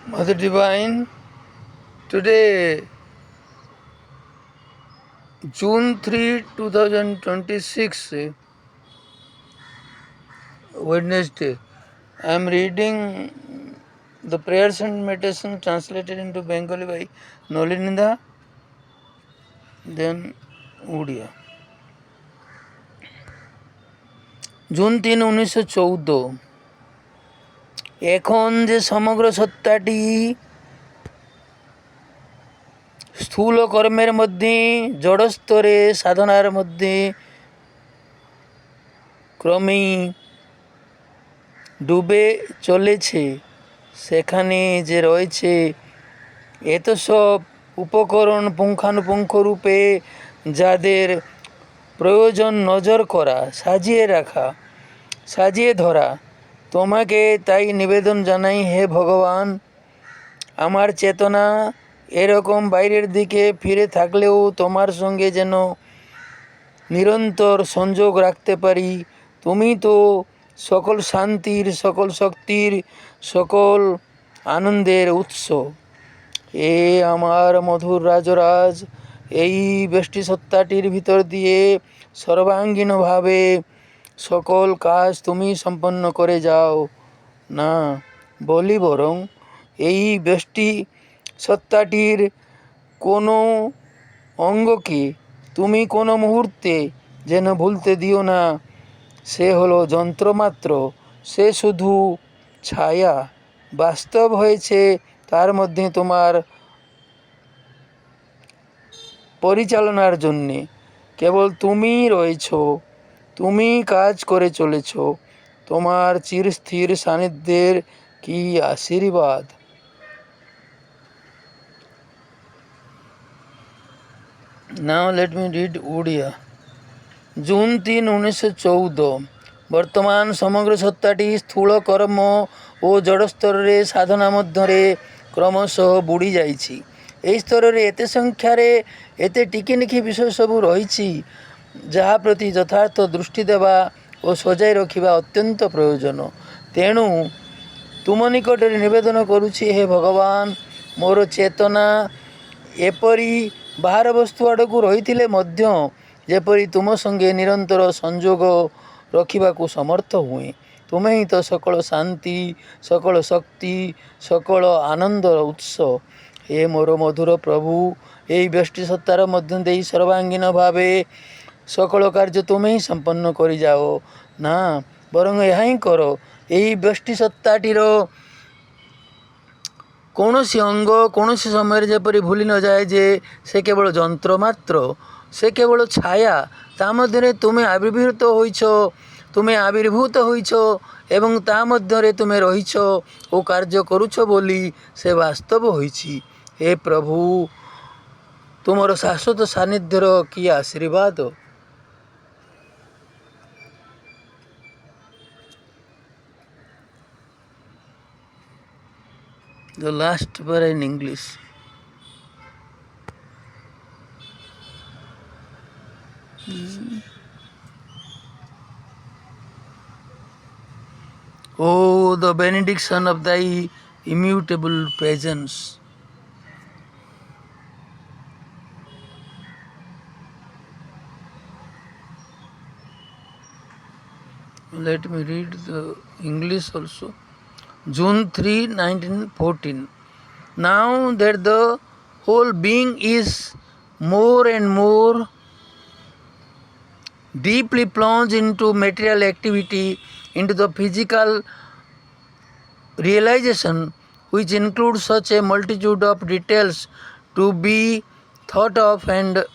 Mother Divine, today, June 3, 2026, Wednesday, I am reading the prayers and meditation translated into Bengali by Nolinda, then Udia. June 3, 1914। এখন যে সমগ্র সত্তাটি স্থূল কর্মের মধ্যে জড়স্তরে সাধনার মধ্যে ক্রমেই ডুবে চলেছে, সেখানে যে রয়েছে এত সব উপকরণ পুঙ্খানুপুঙ্খ রূপে যাদের প্রয়োজন নজর করা, সাজিয়ে রাখা, সাজিয়ে ধরা, তোমাকে তাই নিবেদন জানাই হে ভগবান। আমার চেতনা এরকম বাইরের দিকে ফিরে থাকলেও তোমার সঙ্গে যেন নিরন্তর সংযোগ রাখতে পারি। তুমি তো সকল শান্তির, সকল শক্তির, সকল আনন্দের উৎস। এ আমার মধুর রাজরাজ, এই ব্যষ্টি সত্তাটির ভিতর দিয়ে সর্বাঙ্গীনভাবে সকল কাজ তুমি সম্পন্ন করে যাও না, বলি বরং এই ব্যষ্টি সত্তাটির কোনো অঙ্গকে তুমি কোনো মুহূর্তে যেন ভুলতে দিও না। সে হলো যন্ত্রমাত্র, সে শুধু ছায়া। বাস্তব হয়েছে তার মধ্যে তোমার পরিচালনার জন্যে কেবল তুমিই রয়েছ, তুমি কাজ করে চলেছ। তোমার চিরস্থির সান্নিধ্যের কি আশীর্বাদ। Now let me read Udia. June 3, 1914। ବର୍ତ୍ତମାନ ସମଗ୍ର ସତ୍ତାଟି ସ୍ଥୂଳ କର୍ମ ଓ ଜଡ଼ ସ୍ତରରେ ସାଧନା ମଧ୍ୟରେ କ୍ରମଶଃ ବୁଡ଼ି ଯାଇଛି। ଏହି ସ୍ତରରେ ଏତେ ସଂଖ୍ୟାରେ ଏତେ ଟିକିନିଖି ବିଷୟ ସବୁ ରହିଛି ଯାହା ପ୍ରତି ଯଥାର୍ଥ ଦୃଷ୍ଟି ଦେବା ଓ ସଜାଇ ରଖିବା ଅତ୍ୟନ୍ତ ପ୍ରୟୋଜନ। ତେଣୁ ତୁମ ନିକଟରେ ନିବେଦନ କରୁଛି ହେ ଭଗବାନ, ମୋର ଚେତନା ଏପରି ବାହାର ବସ୍ତୁ ଆଡ଼କୁ ରହିଥିଲେ ମଧ୍ୟ ଯେପରି ତୁମ ସଙ୍ଗେ ନିରନ୍ତର ସଂଯୋଗ ରଖିବାକୁ ସମର୍ଥ ହୁଏ। ତୁମେ ହିଁ ତ ସକଳ ଶାନ୍ତି, ସକଳ ଶକ୍ତି, ସକଳ ଆନନ୍ଦର ଉତ୍ସ। ହେ ମୋର ମଧୁର ପ୍ରଭୁ, ଏହି ବ୍ୟଷ୍ଟି ସତ୍ତାର ମଧ୍ୟ ଦେଇ ସର୍ବାଙ୍ଗୀନ ଭାବେ ସକଳ କାର୍ଯ୍ୟ ତୁମେ ହିଁ ସମ୍ପନ୍ନ କରିଯାଅ ନା, ବରଂ ଏହା ହିଁ କର। ଏହି ବ୍ୟଷ୍ଟି ସତ୍ତାଟିର କୌଣସି ଅଙ୍ଗ କୌଣସି ସମୟରେ ଯେପରି ଭୁଲି ନଯାଏ ଯେ ସେ କେବଳ ଯନ୍ତ୍ର ମାତ୍ର, ସେ କେବଳ ଛାୟା। ତା ମଧ୍ୟରେ ତୁମେ ଆବିର୍ଭୂତ ହୋଇଛ ଏବଂ ତା ମଧ୍ୟରେ ତୁମେ ରହିଛ ଓ କାର୍ଯ୍ୟ କରୁଛ ବୋଲି ସେ ବାସ୍ତବ ହୋଇଛି। ହେ ପ୍ରଭୁ, ତୁମର ଶାଶ୍ୱତ ସାନ୍ନିଧ୍ୟର କି ଆଶୀର୍ବାଦ। The last para in English. Oh, the benediction of thy immutable presence. Let me read the English also. June 3, 1914. Now that the whole being is more and more deeply plunged into material activity, into the physical realization, which includes such a multitude of details to be thought of and